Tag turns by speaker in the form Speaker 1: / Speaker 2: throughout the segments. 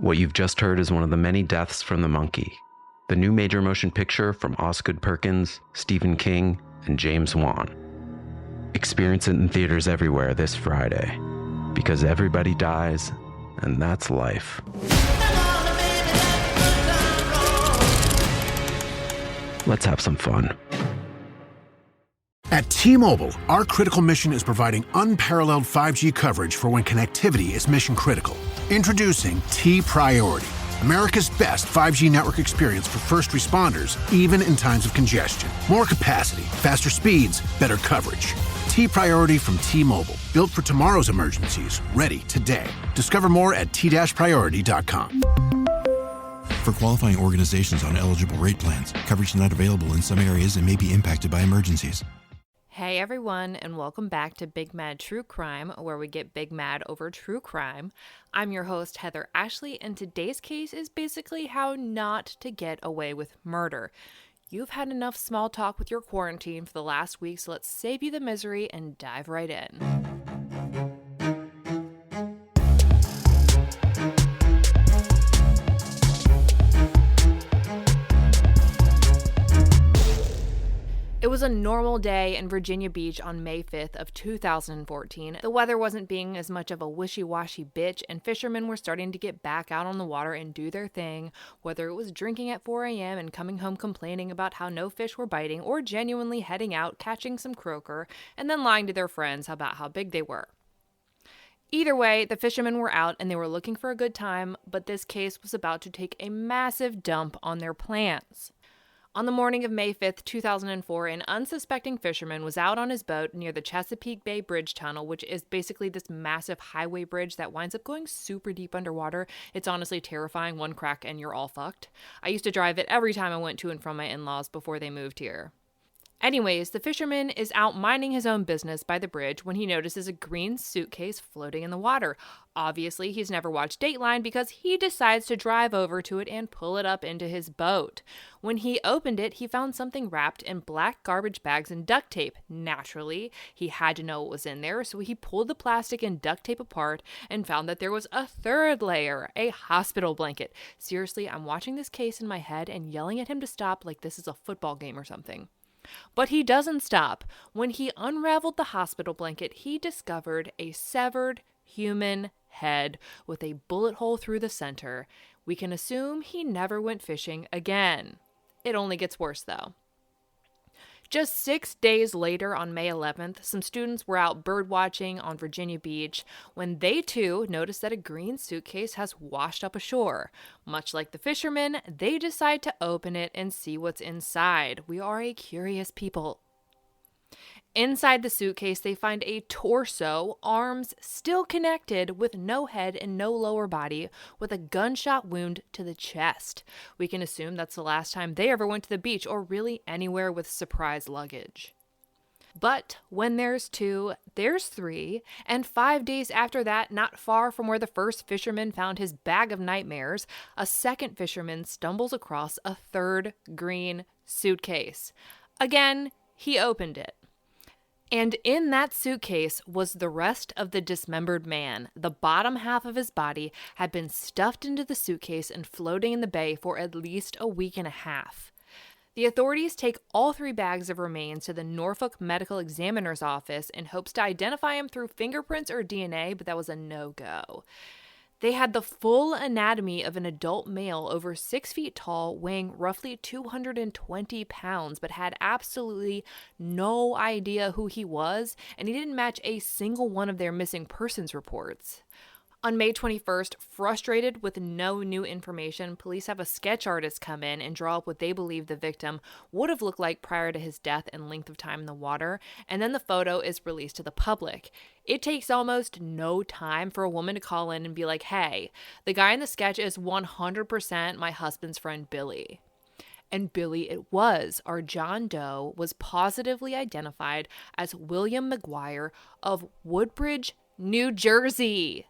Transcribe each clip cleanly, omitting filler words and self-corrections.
Speaker 1: What you've just heard is one of the many deaths from the monkey, the new major motion picture from Osgood Perkins, Stephen King, and James Wan. Experience it in theaters everywhere this Friday, because everybody dies, and that's life. Let's have some fun.
Speaker 2: At T-Mobile, our critical mission is providing unparalleled 5G coverage for when connectivity is mission critical. Introducing T-Priority, America's best 5G network experience for first responders, even in times of congestion. More capacity, faster speeds, better coverage. T-Priority from T-Mobile, built for tomorrow's emergencies, ready today. Discover more at t-priority.com.
Speaker 3: For qualifying organizations on eligible rate plans, coverage not available in some areas and may be impacted by emergencies.
Speaker 4: Hey everyone, and welcome back to Big Mad True Crime, where we get big mad over true crime. I'm your host, Heather Ashley, and today's case is basically how not to get away with murder. You've had enough small talk with your quarantine for the last week, so let's save you the misery and dive right in. It was a normal day in Virginia Beach on May 5th of 2014. The weather wasn't being as much of a wishy-washy bitch, and fishermen were starting to get back out on the water and do their thing, whether it was drinking at 4 a.m. and coming home complaining about how no fish were biting, or genuinely heading out, catching some croaker, and then lying to their friends about how big they were. Either way, the fishermen were out and they were looking for a good time, but this case was about to take a massive dump on their plans. On the morning of May 5th, 2004, an unsuspecting fisherman was out on his boat near the Chesapeake Bay Bridge Tunnel, which is basically this massive highway bridge that winds up going super deep underwater. It's honestly terrifying. One crack and you're all fucked. I used to drive it every time I went to and from my in-laws before they moved here. Anyways, the fisherman is out minding his own business by the bridge when he notices a green suitcase floating in the water. Obviously, he's never watched Dateline because he decides to drive over to it and pull it up into his boat. When he opened it, he found something wrapped in black garbage bags and duct tape. Naturally, he had to know what was in there, so he pulled the plastic and duct tape apart and found that there was a third layer, a hospital blanket. Seriously, I'm watching this case in my head and yelling at him to stop like this is a football game or something. But he doesn't stop. When he unraveled the hospital blanket, he discovered a severed human head with a bullet hole through the center. We can assume he never went fishing again. It only gets worse, though. Just 6 days later, on May 11th, some students were out birdwatching on Virginia Beach when they too noticed that a green suitcase has washed up ashore. Much like the fishermen, they decide to open it and see what's inside. We are a curious people. Inside the suitcase, they find a torso, arms still connected with no head and no lower body, with a gunshot wound to the chest. We can assume that's the last time they ever went to the beach or really anywhere with surprise luggage. But when there's 2, there's 3, and 5 days after that, not far from where the first fisherman found his bag of nightmares, a second fisherman stumbles across a third green suitcase. Again, he opened it. And in that suitcase was the rest of the dismembered man. The bottom half of his body had been stuffed into the suitcase and floating in the bay for at least a week and a half. The authorities take all 3 bags of remains to the Norfolk Medical Examiner's office in hopes to identify him through fingerprints or DNA, but that was a no-go. They had the full anatomy of an adult male over 6 feet tall, weighing roughly 220 pounds, but had absolutely no idea who he was, and he didn't match a single one of their missing persons reports. On May 21st, frustrated with no new information, police have a sketch artist come in and draw up what they believe the victim would have looked like prior to his death and length of time in the water, and then the photo is released to the public. It takes almost no time for a woman to call in and be like, hey, the guy in the sketch is 100% my husband's friend Billy. And Billy it was. Our John Doe was positively identified as William McGuire of Woodbridge, New Jersey.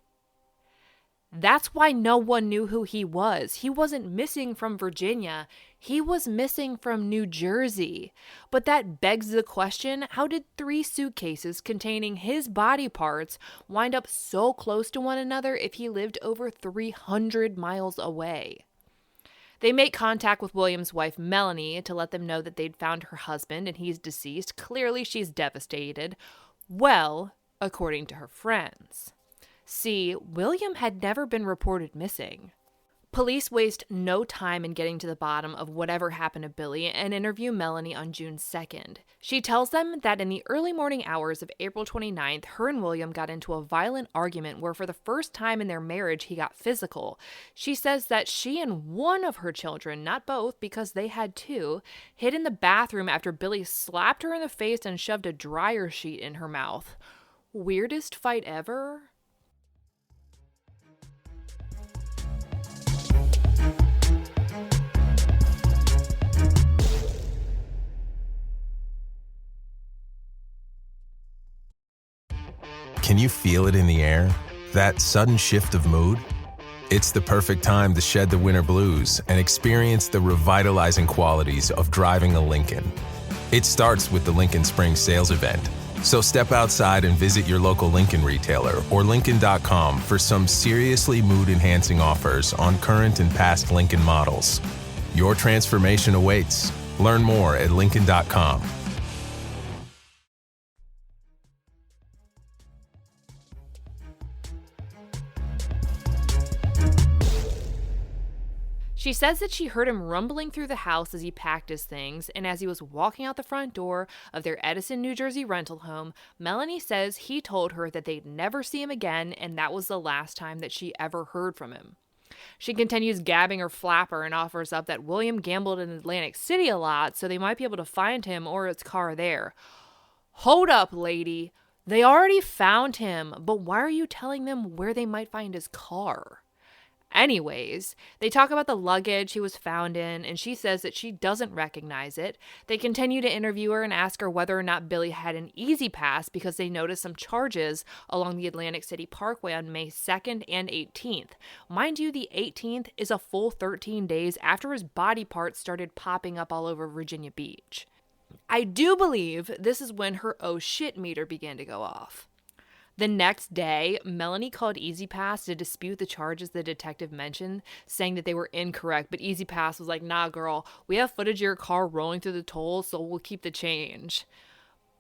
Speaker 4: That's why no one knew who he was. He wasn't missing from Virginia. He was missing from New Jersey. But that begs the question, how did 3 suitcases containing his body parts wind up so close to one another if he lived over 300 miles away? They make contact with William's wife, Melanie, to let them know that they'd found her husband and he's deceased. Clearly, she's devastated. Well, according to her friends. See, William had never been reported missing. Police waste no time in getting to the bottom of whatever happened to Billy and interview Melanie on June 2nd. She tells them that in the early morning hours of April 29th, her and William got into a violent argument where for the first time in their marriage, he got physical. She says that she and one of her children, not both because they had 2, hid in the bathroom after Billy slapped her in the face and shoved a dryer sheet in her mouth. Weirdest fight ever?
Speaker 5: Can you feel it in the air? That sudden shift of mood? It's the perfect time to shed the winter blues and experience the revitalizing qualities of driving a Lincoln. It starts with the Lincoln Spring Sales Event. So step outside and visit your local Lincoln retailer or Lincoln.com for some seriously mood-enhancing offers on current and past Lincoln models. Your transformation awaits. Learn more at Lincoln.com.
Speaker 4: She says that she heard him rumbling through the house as he packed his things, and as he was walking out the front door of their Edison, New Jersey rental home, Melanie says he told her that they'd never see him again, and that was the last time that she ever heard from him. She continues gabbing her flapper and offers up that William gambled in Atlantic City a lot, so they might be able to find him or his car there. Hold up, lady. They already found him, but why are you telling them where they might find his car? Anyways, they talk about the luggage he was found in, and she says that she doesn't recognize it. They continue to interview her and ask her whether or not Billy had an easy pass because they noticed some charges along the Atlantic City Parkway on May 2nd and 18th. Mind you, the 18th is a full 13 days after his body parts started popping up all over Virginia Beach. I do believe this is when her oh shit meter began to go off. The next day, Melanie called E-ZPass to dispute the charges the detective mentioned, saying that they were incorrect, but E-ZPass was like, nah, girl, we have footage of your car rolling through the toll, so we'll keep the change.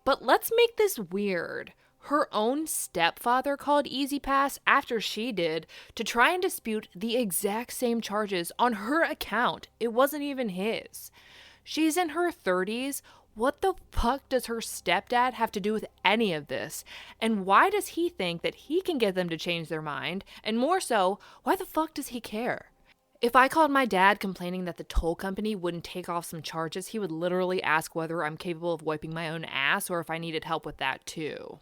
Speaker 4: But let's make this weird. Her own stepfather called E-ZPass after she did to try and dispute the exact same charges on her account. It wasn't even his. She's in her 30s. What the fuck does her stepdad have to do with any of this? And why does he think that he can get them to change their mind? And more so, why the fuck does he care? If I called my dad complaining that the toll company wouldn't take off some charges, he would literally ask whether I'm capable of wiping my own ass or if I needed help with that too.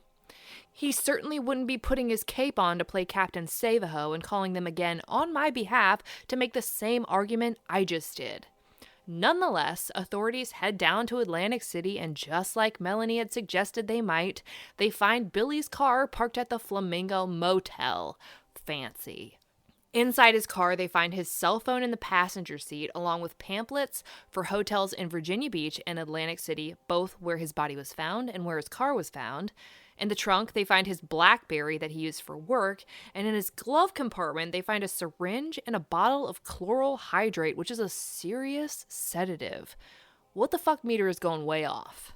Speaker 4: He certainly wouldn't be putting his cape on to play Captain Save-A-Ho and calling them again on my behalf to make the same argument I just did. Nonetheless, authorities head down to Atlantic City, and just like Melanie had suggested they might, they find Billy's car parked at the Flamingo Motel. Fancy. Inside his car, they find his cell phone in the passenger seat, along with pamphlets for hotels in Virginia Beach and Atlantic City, both where his body was found and where his car was found. In the trunk, they find his BlackBerry that he used for work, and in his glove compartment, they find a syringe and a bottle of chloral hydrate, which is a serious sedative. What the fuck meter is going way off?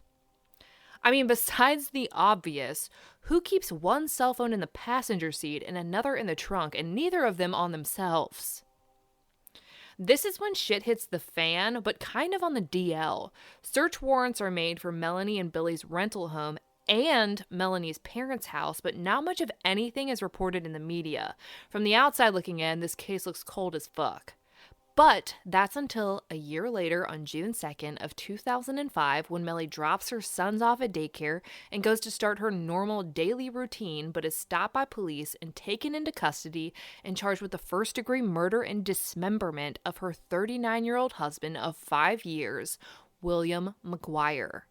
Speaker 4: I mean, besides the obvious, who keeps one cell phone in the passenger seat and another in the trunk, and neither of them on themselves? This is when shit hits the fan, but kind of on the DL. Search warrants are made for Melanie and Billy's rental home and Melanie's parents' house, but not much of anything is reported in the media. From the outside looking in, this case looks cold as fuck. But that's until a year later on June 2nd of 2005 when Mellie drops her sons off at daycare and goes to start her normal daily routine, but is stopped by police and taken into custody and charged with the first-degree murder and dismemberment of her 39-year-old husband of 5 years, William McGuire.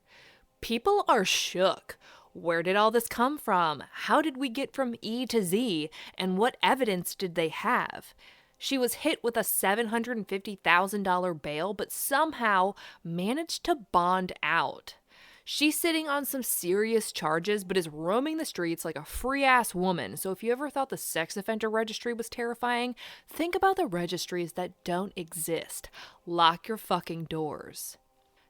Speaker 4: People are shook. Where did all this come from? How did we get from E to Z? And what evidence did they have? She was hit with a $750,000 bail, but somehow managed to bond out. She's sitting on some serious charges, but is roaming the streets like a free-ass woman. So if you ever thought the sex offender registry was terrifying, think about the registries that don't exist. Lock your fucking doors.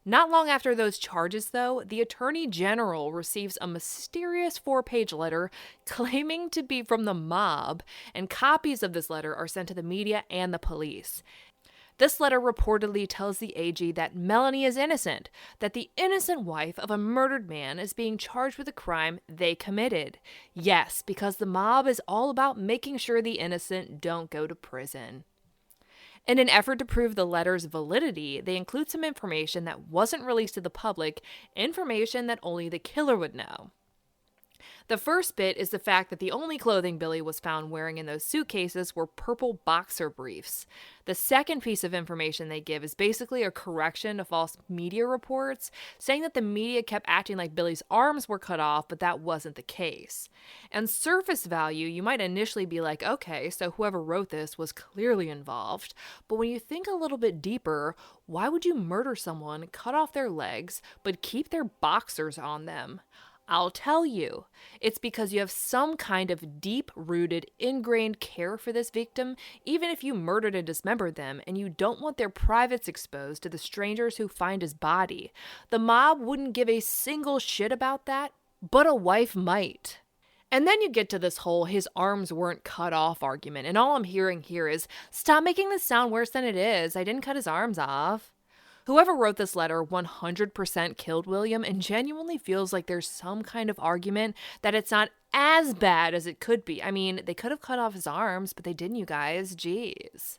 Speaker 4: Not long after those charges, though, the Attorney General receives a mysterious 4-page letter claiming to be from the mob, and copies of this letter are sent to the media and the police. This letter reportedly tells the AG that Melanie is innocent, that the innocent wife of a murdered man is being charged with a crime they committed. Yes, because the mob is all about making sure the innocent don't go to prison. In an effort to prove the letter's validity, they include some information that wasn't released to the public, information that only the killer would know. The first bit is the fact that the only clothing Billy was found wearing in those suitcases were purple boxer briefs. The second piece of information they give is basically a correction to false media reports, saying that the media kept acting like Billy's arms were cut off, but that wasn't the case. And surface value, you might initially be like, okay, so whoever wrote this was clearly involved. But when you think a little bit deeper, why would you murder someone, cut off their legs, but keep their boxers on them? I'll tell you, it's because you have some kind of deep-rooted, ingrained care for this victim, even if you murdered and dismembered them, and you don't want their privates exposed to the strangers who find his body. The mob wouldn't give a single shit about that, but a wife might. And then you get to this whole his arms weren't cut off argument, and all I'm hearing here is, stop making this sound worse than it is. I didn't cut his arms off. Whoever wrote this letter 100% killed William and genuinely feels like there's some kind of argument that it's not as bad as it could be. I mean, they could have cut off his arms, but they didn't, you guys. Jeez.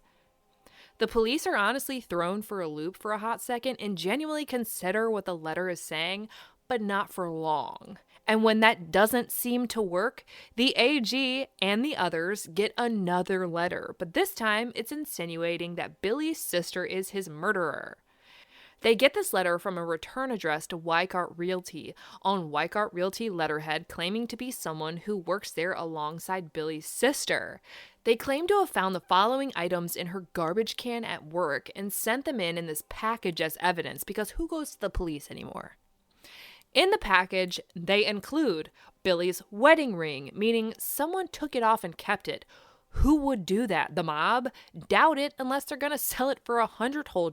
Speaker 4: The police are honestly thrown for a loop for a hot second and genuinely consider what the letter is saying, but not for long. And when that doesn't seem to work, the AG and the others get another letter, but this time it's insinuating that Billy's sister is his murderer. They get this letter from a return address to Weikart Realty on Weikart Realty letterhead, claiming to be someone who works there alongside Billy's sister. They claim to have found the following items in her garbage can at work and sent them in this package as evidence, because who goes to the police anymore? In the package, they include Billy's wedding ring, meaning someone took it off and kept it. Who would do that? The mob? Doubt it, unless they're going to sell it for $100 whole,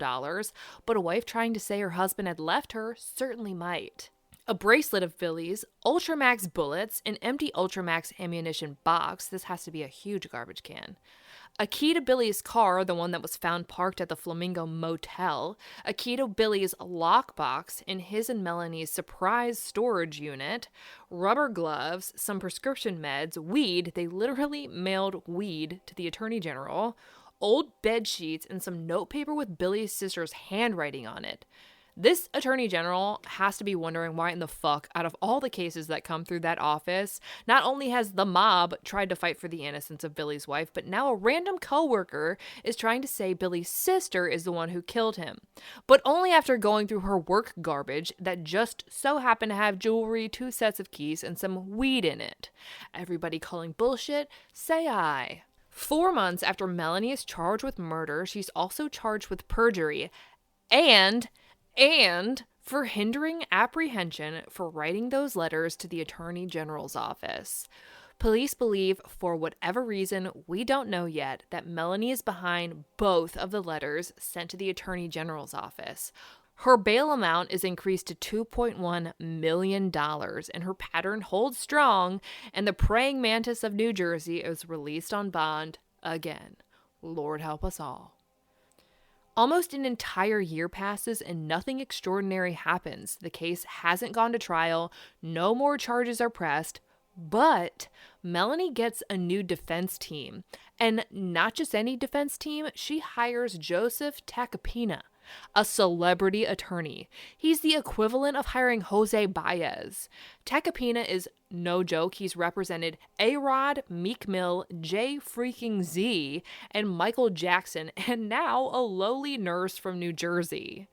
Speaker 4: but a wife trying to say her husband had left her certainly might. A bracelet of Billy's, Ultramax bullets, an empty Ultramax ammunition box. This has to be a huge garbage can. A key to Billy's car, the one that was found parked at the Flamingo Motel. A key to Billy's lockbox in his and Melanie's surprise storage unit. Rubber gloves, some prescription meds, weed. They literally mailed weed to the Attorney General. Old bed sheets and some notepaper with Billy's sister's handwriting on it. This Attorney General has to be wondering why in the fuck, out of all the cases that come through that office, not only has the mob tried to fight for the innocence of Billy's wife, but now a random coworker is trying to say Billy's sister is the one who killed him. But only after going through her work garbage that just so happened to have jewelry, 2 sets of keys, and some weed in it. Everybody calling bullshit? Say aye. 4 months after Melanie is charged with murder, she's also charged with perjury and for hindering apprehension for writing those letters to the Attorney General's office. Police believe, for whatever reason we don't know yet, that Melanie is behind both of the letters sent to the Attorney General's office. Her bail amount is increased to $2.1 million, and her pattern holds strong, and the praying mantis of New Jersey is released on bond again. Lord help us all. Almost an entire year passes and nothing extraordinary happens. The case hasn't gone to trial, no more charges are pressed, but Melanie gets a new defense team. And not just any defense team, she hires Joseph Tacopina, a celebrity attorney. He's the equivalent of hiring Jose Baez. Tacopina is no joke. He's represented A-Rod, Meek Mill, Jay freaking Z, and Michael Jackson, and now a lowly nurse from New Jersey.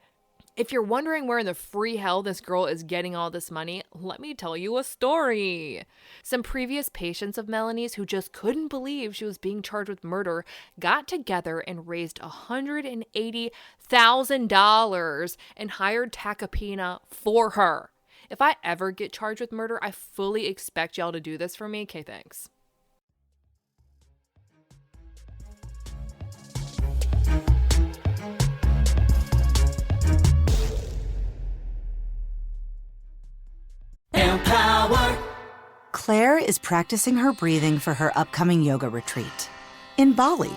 Speaker 4: If you're wondering where in the free hell this girl is getting all this money, let me tell you a story. Some previous patients of Melanie's who just couldn't believe she was being charged with murder got together and raised $180,000 and hired Tacopina for her. If I ever get charged with murder, I fully expect y'all to do this for me. Okay, thanks.
Speaker 6: Claire is practicing her breathing for her upcoming yoga retreat in Bali.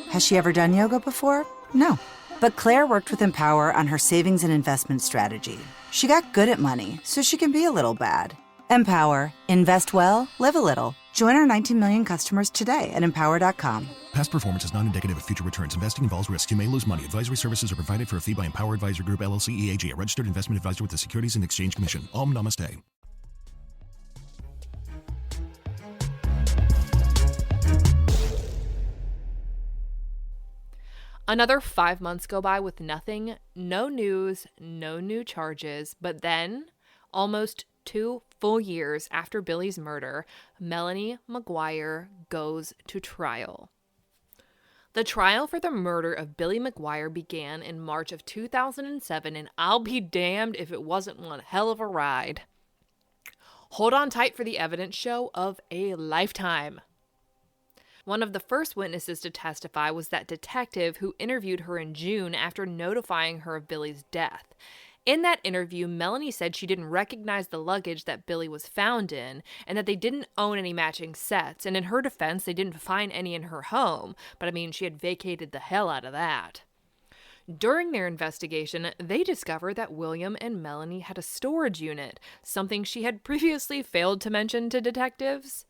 Speaker 6: Has she ever done yoga before? No. But Claire worked with Empower on her savings and investment strategy. She got good at money, so she can be a little bad. Empower. Invest well, live a little. Join our 19 million customers today at empower.com.
Speaker 3: Past performance is not indicative of future returns. Investing involves risks. You may lose money. Advisory services are provided for a fee by Empower Advisor Group, LLC, EAG, a registered investment advisor with the Securities and Exchange Commission. Om Namaste.
Speaker 4: Another 5 months go by with nothing, no news, no new charges. But then, almost 2 full years after Billy's murder, Melanie McGuire goes to trial. The trial for the murder of Billy McGuire began in March of 2007, and I'll be damned if it wasn't one hell of a ride. Hold on tight for the evidence show of a lifetime. One of the first witnesses to testify was that detective who interviewed her in June after notifying her of Billy's death. In that interview, Melanie said she didn't recognize the luggage that Billy was found in and that they didn't own any matching sets. And in her defense, they didn't find any in her home. But I mean, she had vacated the hell out of that. During their investigation, they discovered that William and Melanie had a storage unit, something she had previously failed to mention to detectives.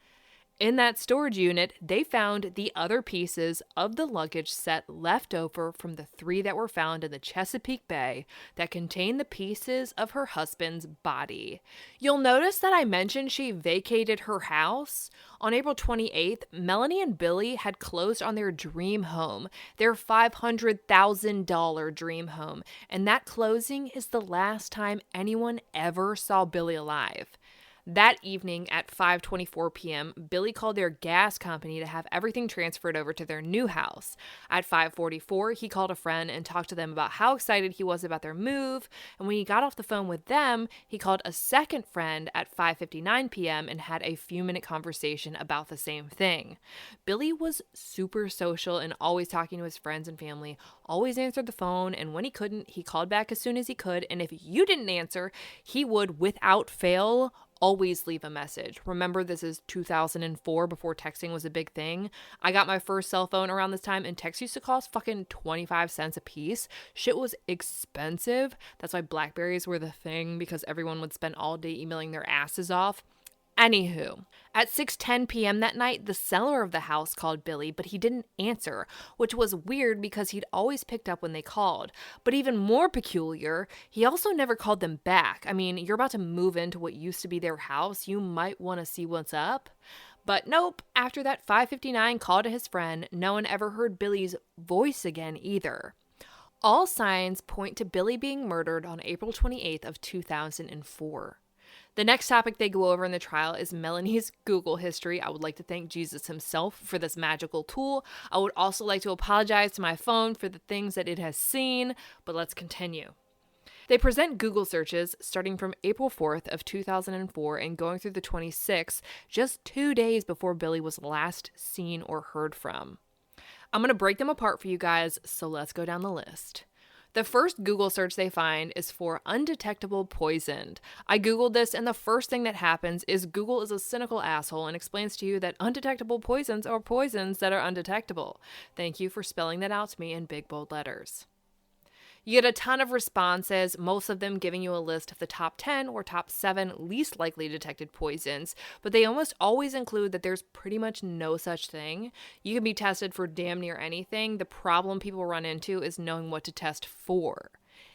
Speaker 4: In that storage unit, they found the other pieces of the luggage set left over from the 3 that were found in the Chesapeake Bay that contained the pieces of her husband's body. You'll notice that I mentioned she vacated her house. On April 28th, Melanie and Billy had closed on their dream home, their $500,000 dream home, and that closing is the last time anyone ever saw Billy alive. That evening at 5:24 p.m., Billy called their gas company to have everything transferred over to their new house. At 5:44, he called a friend and talked to them about how excited he was about their move. And when he got off the phone with them, he called a second friend at 5:59 p.m. and had a few-minute conversation about the same thing. Billy was super social and always talking to his friends and family, always answered the phone, and when he couldn't, he called back as soon as he could. And if you didn't answer, he would, without fail, always leave a message. Remember, this is 2004, before texting was a big thing. I got my first cell phone around this time, and text used to cost fucking 25 cents a piece. Shit was expensive. That's why Blackberries were the thing, because everyone would spend all day emailing their asses off. Anywho, at 6:10 p.m. that night, the seller of the house called Billy, but he didn't answer, which was weird because he'd always picked up when they called. But even more peculiar, he also never called them back. I mean, you're about to move into what used to be their house. You might want to see what's up. But nope, after that 5:59 call to his friend, no one ever heard Billy's voice again either. All signs point to Billy being murdered on April 28th of 2004. The next topic they go over in the trial is Melanie's Google history. I would like to thank Jesus himself for this magical tool. I would also like to apologize to my phone for the things that it has seen, but let's continue. They present Google searches starting from April 4th of 2004 and going through the 26th, just 2 days before Billy was last seen or heard from. I'm going to break them apart for you guys, so let's go down the list. The first Google search they find is for undetectable poisoned. I Googled this, and the first thing that happens is Google is a cynical asshole and explains to you that undetectable poisons are poisons that are undetectable. Thank you for spelling that out to me in big bold letters. You get a ton of responses, most of them giving you a list of the top 10 or top 7 least likely detected poisons, but they almost always include that there's pretty much no such thing. You can be tested for damn near anything. The problem people run into is knowing what to test for.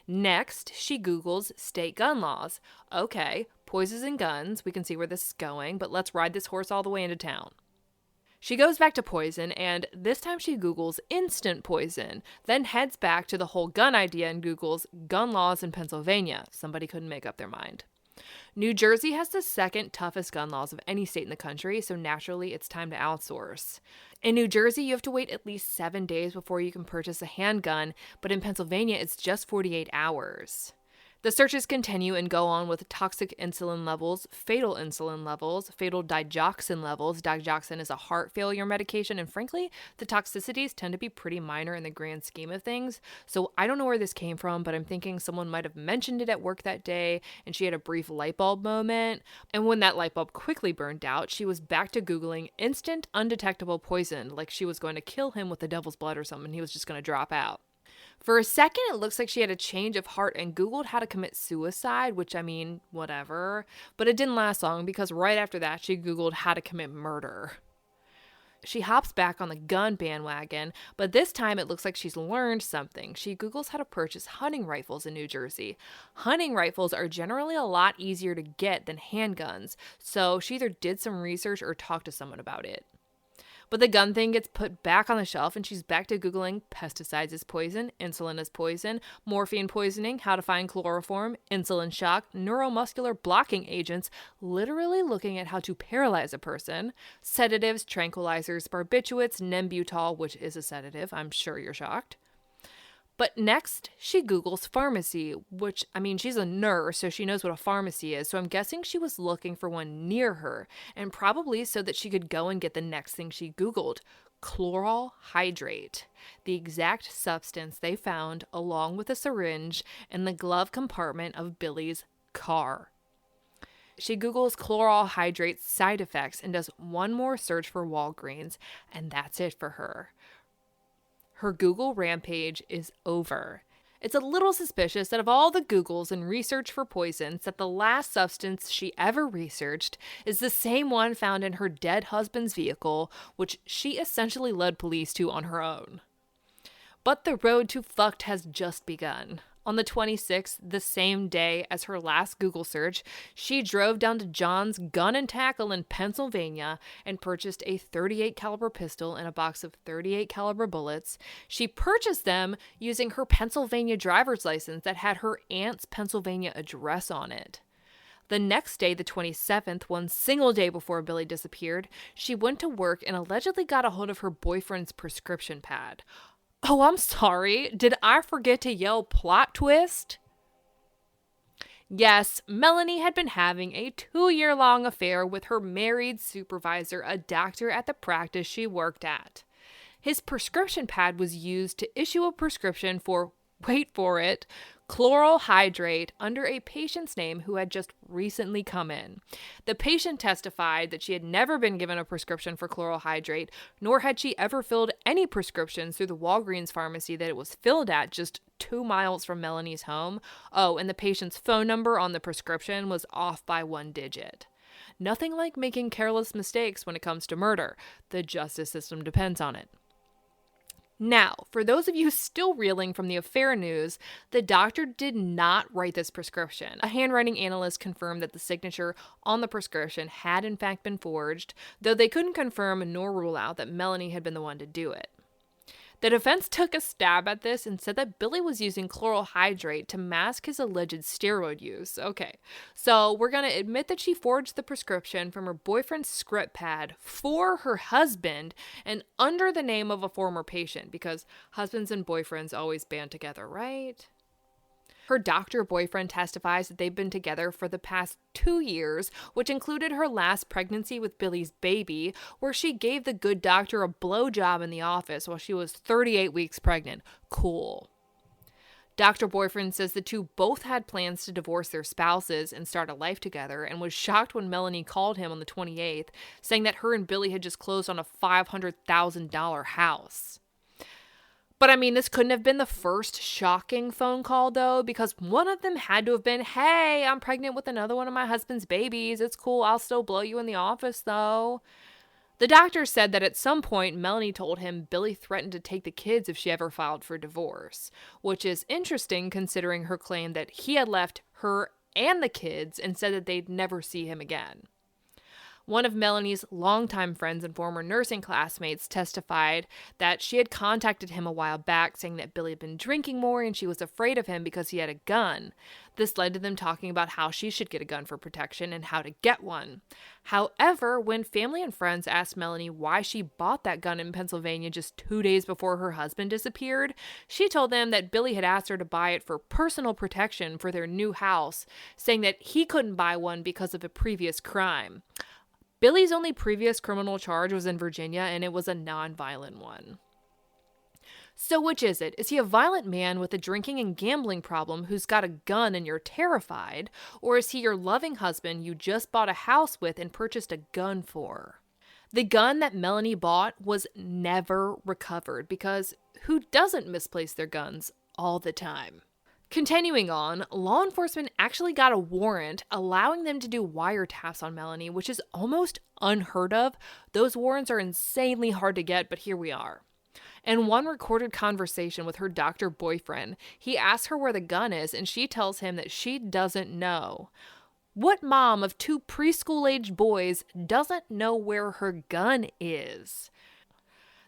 Speaker 4: Next, she Googles state gun laws. Okay, poisons and guns, we can see where this is going, but let's ride this horse all the way into town. She goes back to poison, and this time she Googles instant poison, then heads back to the whole gun idea and Googles gun laws in Pennsylvania. Somebody couldn't make up their mind. New Jersey has the second toughest gun laws of any state in the country, so naturally it's time to outsource. In New Jersey, you have to wait at least 7 days before you can purchase a handgun, but in Pennsylvania, it's just 48 hours. The searches continue and go on with toxic insulin levels, fatal digoxin levels. Digoxin is a heart failure medication, and frankly, the toxicities tend to be pretty minor in the grand scheme of things. So I don't know where this came from, but I'm thinking someone might have mentioned it at work that day, and she had a brief light bulb moment. And when that light bulb quickly burned out, she was back to Googling instant undetectable poison, like she was going to kill him with the devil's blood or something. He was just going to drop out. For a second, it looks like she had a change of heart and Googled how to commit suicide, which, I mean, whatever. But it didn't last long because right after that, she Googled how to commit murder. She hops back on the gun bandwagon, but this time it looks like she's learned something. She Googles how to purchase hunting rifles in New Jersey. Hunting rifles are generally a lot easier to get than handguns, so she either did some research or talked to someone about it. But the gun thing gets put back on the shelf and she's back to Googling pesticides is poison, insulin is poison, morphine poisoning, how to find chloroform, insulin shock, neuromuscular blocking agents, literally looking at how to paralyze a person, sedatives, tranquilizers, barbiturates, Nembutal, which is a sedative. I'm sure you're shocked. But next, she Googles pharmacy, which, I mean, she's a nurse, so she knows what a pharmacy is. So I'm guessing she was looking for one near her, and probably so that she could go and get the next thing she Googled, chloral hydrate, the exact substance they found along with a syringe in the glove compartment of Billy's car. She Googles chloral hydrate side effects and does one more search for Walgreens, and that's it for her. Her Google rampage is over. It's a little suspicious that of all the Googles and research for poisons, that the last substance she ever researched is the same one found in her dead husband's vehicle, which she essentially led police to on her own. But the road to fucked has just begun. On the 26th, the same day as her last Google search, she drove down to John's Gun and Tackle in Pennsylvania and purchased a .38 caliber pistol and a box of .38 caliber bullets. She purchased them using her Pennsylvania driver's license that had her aunt's Pennsylvania address on it. The next day, the 27th, one single day before Billy disappeared, she went to work and allegedly got a hold of her boyfriend's prescription pad. Oh, I'm sorry. Did I forget to yell plot twist? Yes, Melanie had been having a 2-year-long affair with her married supervisor, a doctor at the practice she worked at. His prescription pad was used to issue a prescription for, wait for it, chloral hydrate under a patient's name who had just recently come in. The patient testified that she had never been given a prescription for chloral hydrate, nor had she ever filled any prescriptions through the Walgreens pharmacy that it was filled at just 2 miles from Melanie's home. Oh, and the patient's phone number on the prescription was off by 1 digit. Nothing like making careless mistakes when it comes to murder. The justice system depends on it. Now, for those of you still reeling from the affair news, the doctor did not write this prescription. A handwriting analyst confirmed that the signature on the prescription had in fact been forged, though they couldn't confirm nor rule out that Melanie had been the one to do it. The defense took a stab at this and said that Billy was using chloral hydrate to mask his alleged steroid use. Okay, so we're going to admit that she forged the prescription from her boyfriend's script pad for her husband and under the name of a former patient, because husbands and boyfriends always band together, right? Her doctor boyfriend testifies that they've been together for the past 2 years, which included her last pregnancy with Billy's baby, where she gave the good doctor a blowjob in the office while she was 38 weeks pregnant. Cool. Doctor boyfriend says the two both had plans to divorce their spouses and start a life together, and was shocked when Melanie called him on the 28th, saying that her and Billy had just closed on a $500,000 house. But I mean, this couldn't have been the first shocking phone call, though, because one of them had to have been, hey, I'm pregnant with another one of my husband's babies. It's cool. I'll still blow you in the office, though. The doctor said that at some point, Melanie told him Billy threatened to take the kids if she ever filed for divorce, which is interesting considering her claim that he had left her and the kids and said that they'd never see him again. One of Melanie's longtime friends and former nursing classmates testified that she had contacted him a while back saying that Billy had been drinking more and she was afraid of him because he had a gun. This led to them talking about how she should get a gun for protection and how to get one. However, when family and friends asked Melanie why she bought that gun in Pennsylvania just 2 days before her husband disappeared, she told them that Billy had asked her to buy it for personal protection for their new house, saying that he couldn't buy one because of a previous crime. Billy's only previous criminal charge was in Virginia, and it was a non-violent one. So which is it? Is he a violent man with a drinking and gambling problem who's got a gun and you're terrified? Or is he your loving husband you just bought a house with and purchased a gun for? The gun that Melanie bought was never recovered because who doesn't misplace their guns all the time? Continuing on, law enforcement actually got a warrant allowing them to do wiretaps on Melanie, which is almost unheard of. Those warrants are insanely hard to get, but here we are. In one recorded conversation with her doctor boyfriend, he asks her where the gun is, and she tells him that she doesn't know. What mom of 2 preschool-aged boys doesn't know where her gun is?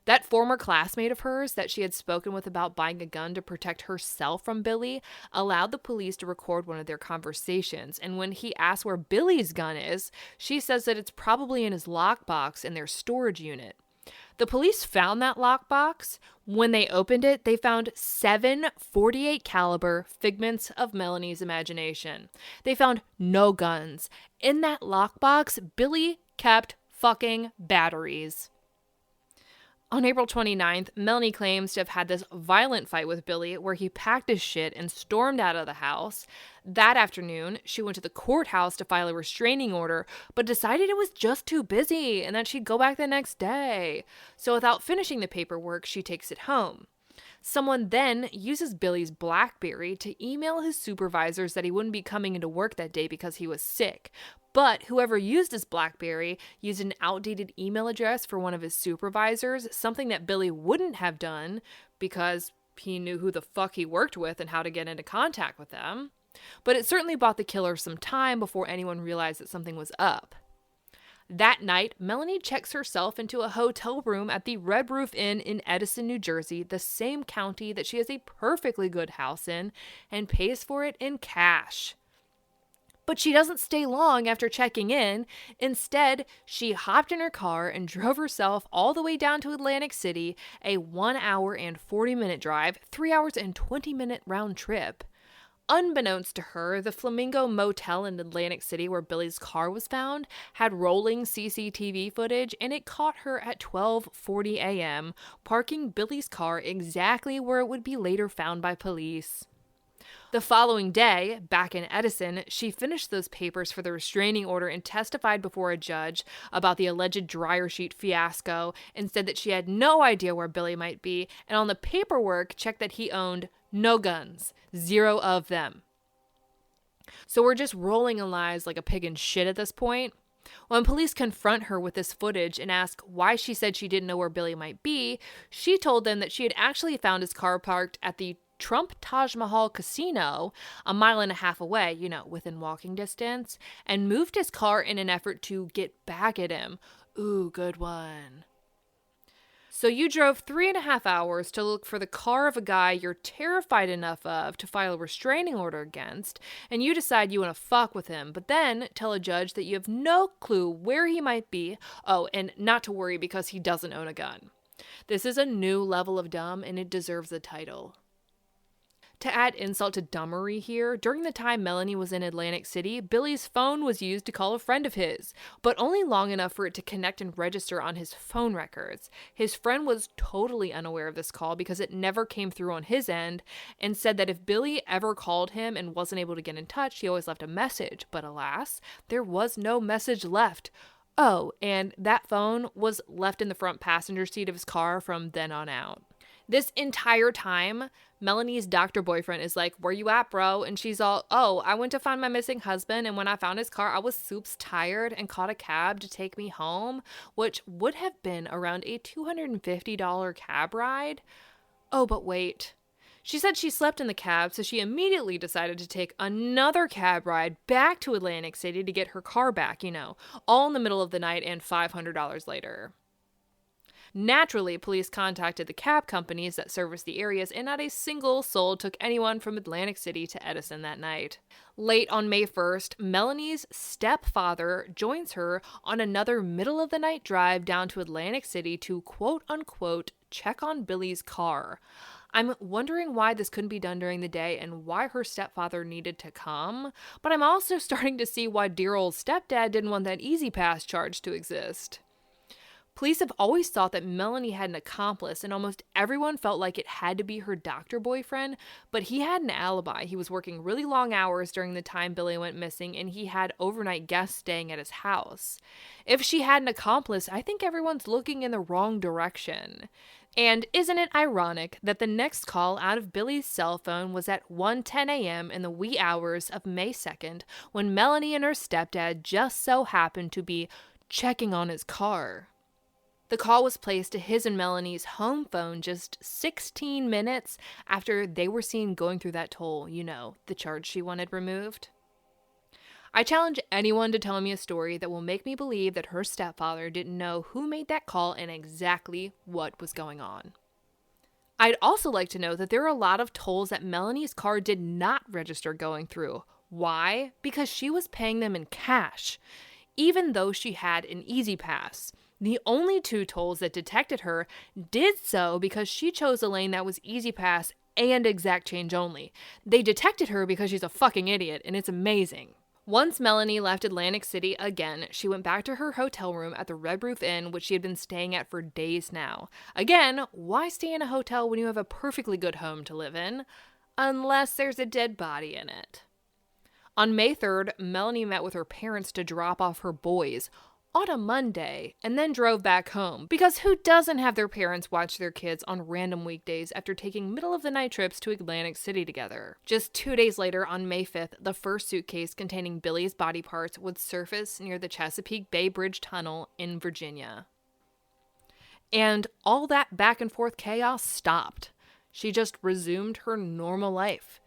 Speaker 4: That former classmate of hers that she had spoken with about buying a gun to protect herself from Billy allowed the police to record one of their conversations, and when he asked where Billy's gun is, she says that it's probably in his lockbox in their storage unit. The police found that lockbox. When they opened it, they found 7 .48 caliber figments of Melanie's imagination. They found no guns. In that lockbox, Billy kept fucking batteries. On April 29th, Melanie claims to have had this violent fight with Billy where he packed his shit and stormed out of the house. That afternoon, she went to the courthouse to file a restraining order, but decided it was just too busy and that she'd go back the next day. So without finishing the paperwork, she takes it home. Someone then uses Billy's BlackBerry to email his supervisors that he wouldn't be coming into work that day because he was sick. But whoever used his BlackBerry used an outdated email address for one of his supervisors, something that Billy wouldn't have done because he knew who the fuck he worked with and how to get into contact with them. But it certainly bought the killer some time before anyone realized that something was up. That night, Melanie checks herself into a hotel room at the Red Roof Inn in Edison, New Jersey, the same county that she has a perfectly good house in, and pays for it in cash. But she doesn't stay long after checking in. Instead, she hopped in her car and drove herself all the way down to Atlantic City, a 1 hour and 40-minute drive, 3 hours and 20-minute round trip. Unbeknownst to her, the Flamingo Motel in Atlantic City where Billy's car was found had rolling CCTV footage, and it caught her at 12:40 a.m., parking Billy's car exactly where it would be later found by police. The following day, back in Edison, she finished those papers for the restraining order and testified before a judge about the alleged dryer sheet fiasco and said that she had no idea where Billy might be, and on the paperwork checked that he owned no guns, 0 of them. So we're just rolling in lies like a pig in shit at this point. When police confront her with this footage and ask why she said she didn't know where Billy might be, she told them that she had actually found his car parked at the Trump Taj Mahal Casino, a 1.5 miles away, within walking distance, and moved his car in an effort to get back at him. Ooh, good one. So you drove 3.5 hours to look for the car of a guy you're terrified enough of to file a restraining order against, and you decide you want to fuck with him, but then tell a judge that you have no clue where he might be. Oh, and not to worry because he doesn't own a gun. This is a new level of dumb, and it deserves a title. To add insult to dumbery here, during the time Melanie was in Atlantic City, Billy's phone was used to call a friend of his, but only long enough for it to connect and register on his phone records. His friend was totally unaware of this call because it never came through on his end, and said that if Billy ever called him and wasn't able to get in touch, he always left a message. But alas, there was no message left. Oh, and that phone was left in the front passenger seat of his car from then on out. This entire time, Melanie's doctor boyfriend is like, "Where you at, bro?" And she's all, "Oh, I went to find my missing husband, and when I found his car, I was soups tired and caught a cab to take me home," which would have been around a $250 cab ride. Oh, but wait. She said she slept in the cab, so she immediately decided to take another cab ride back to Atlantic City to get her car back, all in the middle of the night and $500 later. Naturally, police contacted the cab companies that service the areas, and not a single soul took anyone from Atlantic City to Edison that night. Late on May 1st, Melanie's stepfather joins her on another middle-of-the-night drive down to Atlantic City to quote-unquote check on Billy's car. I'm wondering why this couldn't be done during the day and why her stepfather needed to come, but I'm also starting to see why dear old stepdad didn't want that Easy Pass charge to exist. Police have always thought that Melanie had an accomplice, and almost everyone felt like it had to be her doctor boyfriend, but he had an alibi. He was working really long hours during the time Billy went missing, and he had overnight guests staying at his house. If she had an accomplice, I think everyone's looking in the wrong direction. And isn't it ironic that the next call out of Billy's cell phone was at 1:10 a.m. in the wee hours of May 2nd, when Melanie and her stepdad just so happened to be checking on his car. The call was placed to his and Melanie's home phone just 16 minutes after they were seen going through that toll, the charge she wanted removed. I challenge anyone to tell me a story that will make me believe that her stepfather didn't know who made that call and exactly what was going on. I'd also like to know that there are a lot of tolls that Melanie's car did not register going through. Why? Because she was paying them in cash, even though she had an Easy Pass. The only 2 tolls that detected her did so because she chose a lane that was Easy Pass and exact change only. They detected her because she's a fucking idiot, and it's amazing. Once Melanie left Atlantic City again, she went back to her hotel room at the Red Roof Inn, which she had been staying at for days now. Again, why stay in a hotel when you have a perfectly good home to live in? Unless there's a dead body in it. On May 3rd, Melanie met with her parents to drop off her boys on a Monday, and then drove back home, because who doesn't have their parents watch their kids on random weekdays after taking middle-of-the-night trips to Atlantic City together? Just 2 days later, on May 5th, the first suitcase containing Billy's body parts would surface near the Chesapeake Bay Bridge Tunnel in Virginia. And all that back-and-forth chaos stopped. She just resumed her normal life.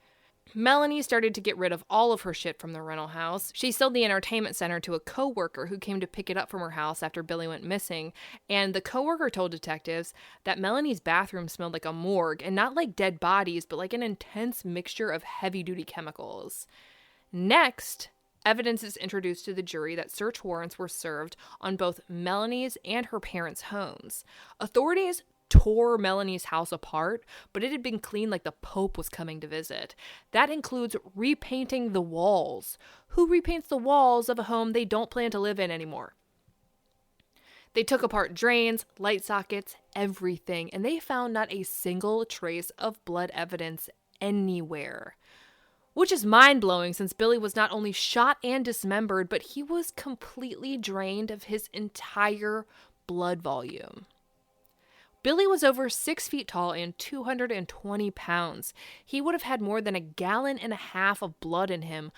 Speaker 4: Melanie started to get rid of all of her shit from the rental house. She sold the entertainment center to a co-worker who came to pick it up from her house after Billy went missing, and the co-worker told detectives that Melanie's bathroom smelled like a morgue, and not like dead bodies, but like an intense mixture of heavy-duty chemicals. Next, evidence is introduced to the jury that search warrants were served on both Melanie's and her parents' homes. Authorities tore Melanie's house apart, but it had been cleaned like the Pope was coming to visit. That includes repainting the walls. Who repaints the walls of a home they don't plan to live in anymore? They took apart drains, light sockets, everything, and they found not a single trace of blood evidence anywhere. Which is mind-blowing, since Billy was not only shot and dismembered, but he was completely drained of his entire blood volume. Billy was over 6 feet tall and 220 pounds. He would have had more than 1.5 gallons of blood in him,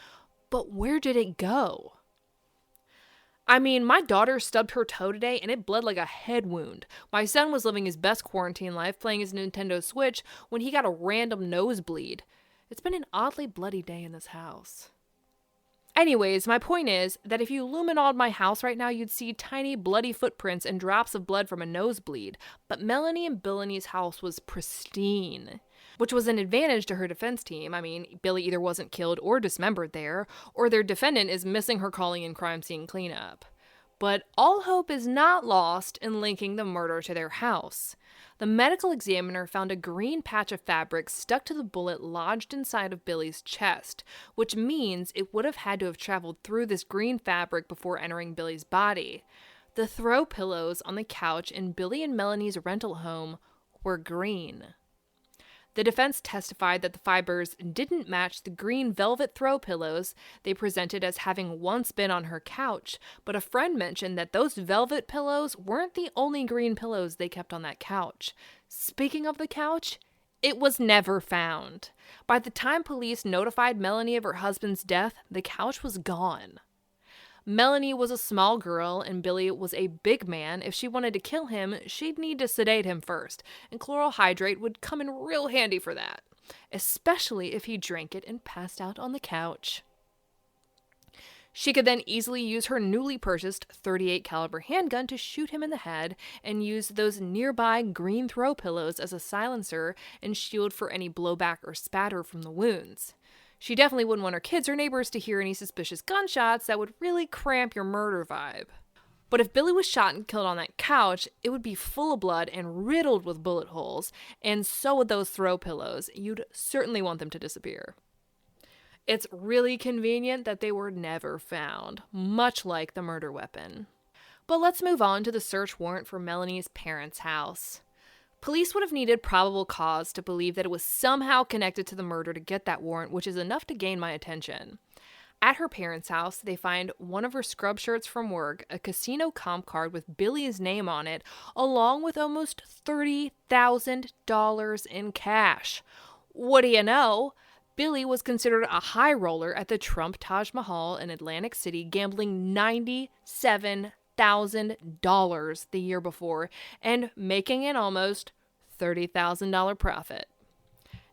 Speaker 4: but where did it go? I mean, my daughter stubbed her toe today and it bled like a head wound. My son was living his best quarantine life playing his Nintendo Switch when he got a random nosebleed. It's been an oddly bloody day in this house. Anyways, my point is that if you luminoled my house right now, you'd see tiny bloody footprints and drops of blood from a nosebleed. But Melanie and Billany's house was pristine, which was an advantage to her defense team. I mean, Billy either wasn't killed or dismembered there, or their defendant is missing her calling in crime scene cleanup. But all hope is not lost in linking the murder to their house. The medical examiner found a green patch of fabric stuck to the bullet lodged inside of Billy's chest, which means it would have had to have traveled through this green fabric before entering Billy's body. The throw pillows on the couch in Billy and Melanie's rental home were green. The defense testified that the fibers didn't match the green velvet throw pillows they presented as having once been on her couch, but a friend mentioned that those velvet pillows weren't the only green pillows they kept on that couch. Speaking of the couch, it was never found. By the time police notified Melanie of her husband's death, the couch was gone. Melanie was a small girl and Billy was a big man. If she wanted to kill him, she'd need to sedate him first, and chloral hydrate would come in real handy for that. especially if he drank it and passed out on the couch. She could then easily use her newly purchased .38 caliber handgun to shoot him in the head and use those nearby green throw pillows as a silencer and shield for any blowback or spatter from the wounds. She definitely wouldn't want her kids or neighbors to hear any suspicious gunshots that would really cramp your murder vibe. But if Billy was shot and killed on that couch, it would be full of blood and riddled with bullet holes, and so would those throw pillows. You'd certainly want them to disappear. It's really convenient that they were never found, much like the murder weapon. But let's move on to the search warrant for Melanie's parents' house. Police would have needed probable cause to believe that it was somehow connected to the murder to get that warrant, which is enough to gain my attention. At her parents' house, they find one of her scrub shirts from work, a casino comp card with Billy's name on it, along with almost $30,000 in cash. What do you know? Billy was considered a high roller at the Trump Taj Mahal in Atlantic City, gambling $97,000 the year before and making an almost $30,000 profit.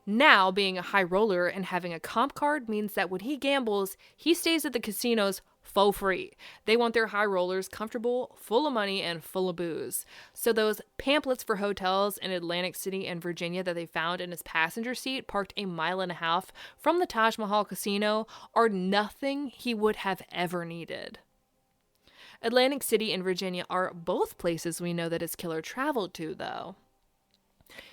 Speaker 4: Now, being a high roller and having a comp card means that when he gambles, he stays at the casinos for free. They want their high rollers comfortable, full of money, and full of booze. So those pamphlets for hotels in Atlantic City and Virginia that they found in his passenger seat parked a mile and a half from the Taj Mahal casino are nothing he would have ever needed. Atlantic City and Virginia are both places we know that his killer traveled to, though.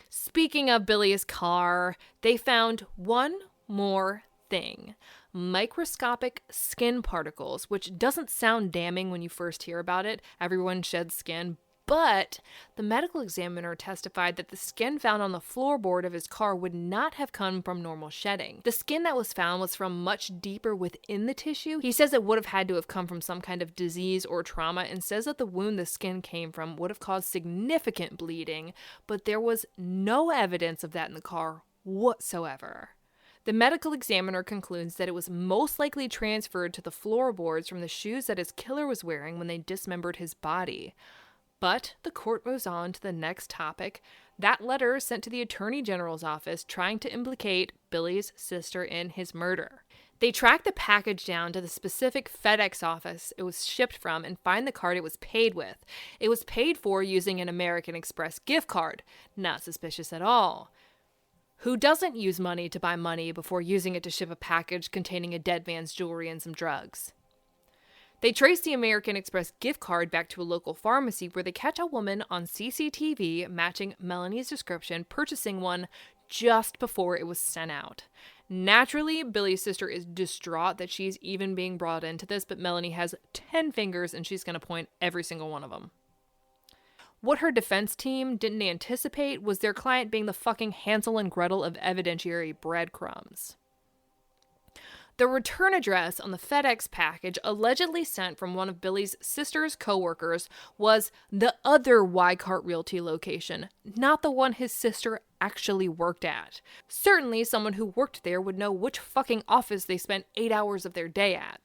Speaker 4: Speaking of Billy's car, they found one more thing. Microscopic skin particles, which doesn't sound damning when you first hear about it. Everyone sheds skin. But the medical examiner testified that the skin found on the floorboard of his car would not have come from normal shedding. The skin that was found was from much deeper within the tissue. He says it would have had to have come from some kind of disease or trauma, and says that the wound the skin came from would have caused significant bleeding, but there was no evidence of that in the car whatsoever. The medical examiner concludes that it was most likely transferred to the floorboards from the shoes that his killer was wearing when they dismembered his body. But the court moves on to the next topic, that letter sent to the Attorney General's office trying to implicate Billy's sister in his murder. They track the package down to the specific FedEx office it was shipped from and find the card it was paid with. It was paid for using an American Express gift card. Not suspicious at all. Who doesn't use money to buy money before using it to ship a package containing a dead man's jewelry and some drugs? They trace the American Express gift card back to a local pharmacy where they catch a woman on CCTV matching Melanie's description purchasing one just before it was sent out. Naturally, Billy's sister is distraught that she's even being brought into this, but Melanie has 10 fingers and she's going to point every single one of them. What her defense team didn't anticipate was their client being the fucking Hansel and Gretel of evidentiary breadcrumbs. The return address on the FedEx package allegedly sent from one of Billy's sister's co-workers was the other Weikart Realty location, not the one his sister actually worked at. Certainly someone who worked there would know which fucking office they spent 8 hours of their day at.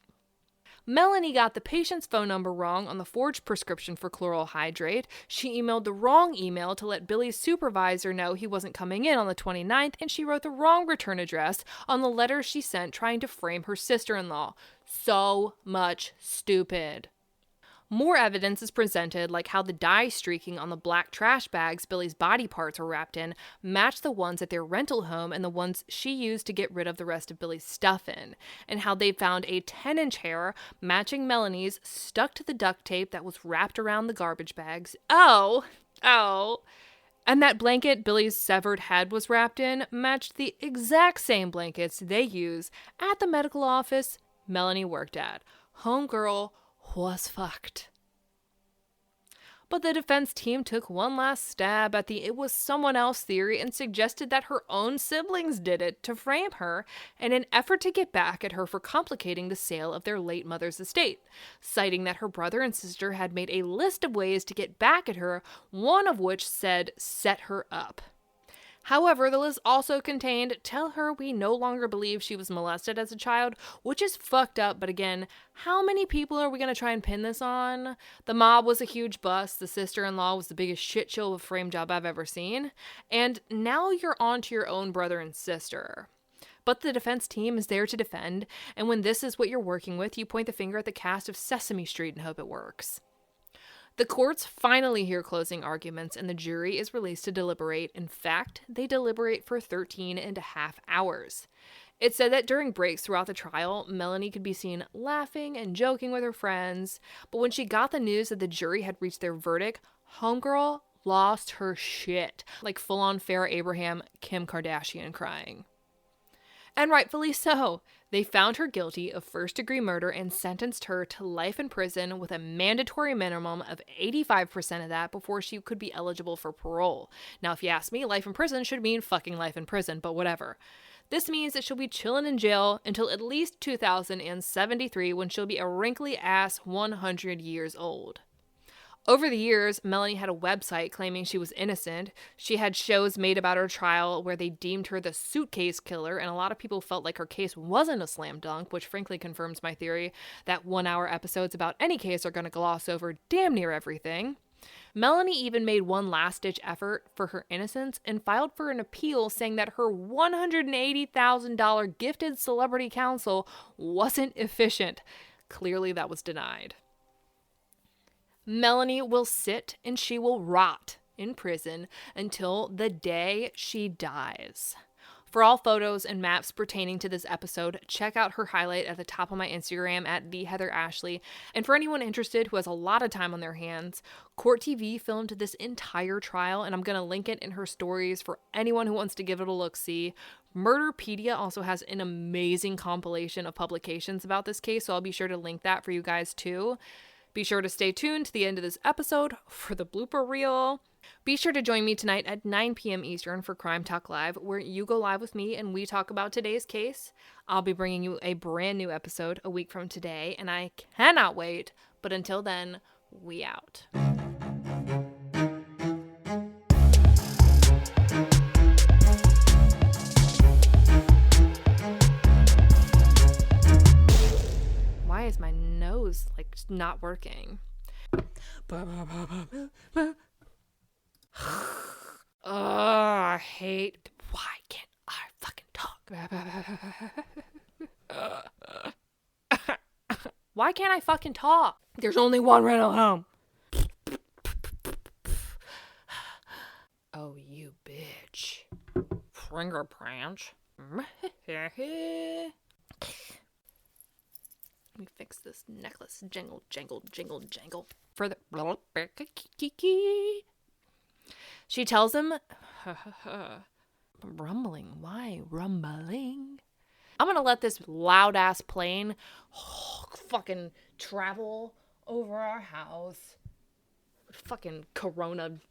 Speaker 4: Melanie got the patient's phone number wrong on the forged prescription for chloral hydrate. She emailed the wrong email to let Billy's supervisor know he wasn't coming in on the 29th, and she wrote the wrong return address on the letter she sent trying to frame her sister-in-law. So much stupid. More evidence is presented, like how the dye streaking on the black trash bags Billy's body parts were wrapped in matched the ones at their rental home and the ones she used to get rid of the rest of Billy's stuff in, and how they found a 10-inch hair matching Melanie's stuck to the duct tape that was wrapped around the garbage bags. Oh, and that blanket Billy's severed head was wrapped in matched the exact same blankets they use at the medical office Melanie worked at. Homegirl was fucked. But the defense team took one last stab at the it was someone else theory and suggested that her own siblings did it to frame her in an effort to get back at her for complicating the sale of their late mother's estate, citing that her brother and sister had made a list of ways to get back at her, one of which said set her up. However, the list also contained, "Tell her we no longer believe she was molested as a child," which is fucked up, but again, how many people are we going to try and pin this on? The mob was a huge bust, the sister-in-law was the biggest shit show of a frame job I've ever seen, and now you're on to your own brother and sister. But the defense team is there to defend, and when this is what you're working with, you point the finger at the cast of Sesame Street and hope it works. The courts finally hear closing arguments and the jury is released to deliberate. In fact, they deliberate for 13 and a half hours. It's said that during breaks throughout the trial, Melanie could be seen laughing and joking with her friends, but when she got the news that the jury had reached their verdict, homegirl lost her shit, like full-on Farrah Abraham, Kim Kardashian crying. And rightfully so. They found her guilty of first-degree murder and sentenced her to life in prison with a mandatory minimum of 85% of that before she could be eligible for parole. Now, if you ask me, life in prison should mean fucking life in prison, but whatever. This means that she'll be chilling in jail until at least 2073 when she'll be a wrinkly-ass 100 years old. Over the years, Melanie had a website claiming she was innocent. She had shows made about her trial where they deemed her the suitcase killer, and a lot of people felt like her case wasn't a slam dunk, which frankly confirms my theory that 1-hour episodes about any case are going to gloss over damn near everything. Melanie even made one last-ditch effort for her innocence and filed for an appeal saying that her $180,000 gifted celebrity counsel wasn't efficient. Clearly that was denied. Melanie will sit and she will rot in prison until the day she dies. For all photos and maps pertaining to this episode, check out her highlight at the top of my Instagram at @TheHeatherAshley. And for anyone interested who has a lot of time on their hands, Court TV filmed this entire trial, and I'm going to link it in her stories for anyone who wants to give it a look-see. Murderpedia also has an amazing compilation of publications about this case, so I'll be sure to link that for you guys too. Be sure to stay tuned to the end of this episode for the blooper reel. Be sure to join me tonight at 9 p.m. Eastern for Crime Talk Live, where you go live with me and we talk about today's case. I'll be bringing you a brand new episode a week from today, and I cannot wait. But until then, we out. Why is my nose like not working? I hate. Why can't I fucking talk? Why can't I fucking talk? There's only one rental home. Oh, you bitch. Fingerprint. Let me fix this necklace. Jingle, jangle, jingle, jangle. Further. She tells him, rumbling. Why rumbling? I'm gonna let this loud ass plane fucking travel over our house. Fucking Corona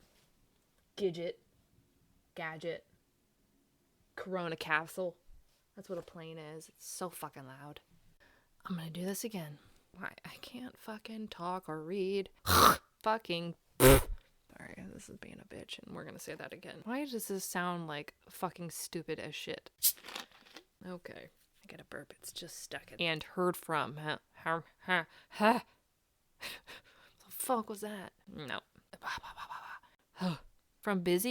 Speaker 4: gadget. Corona capsule. That's what a plane is. It's so fucking loud. I'm gonna do this again. Why? I can't fucking talk or read. Fucking. Sorry, this is being a bitch, and we're gonna say that again. Why does this sound like fucking stupid as shit? Okay, I get a burp. It's just stuck in. And heard from. The fuck was that? No. From busy.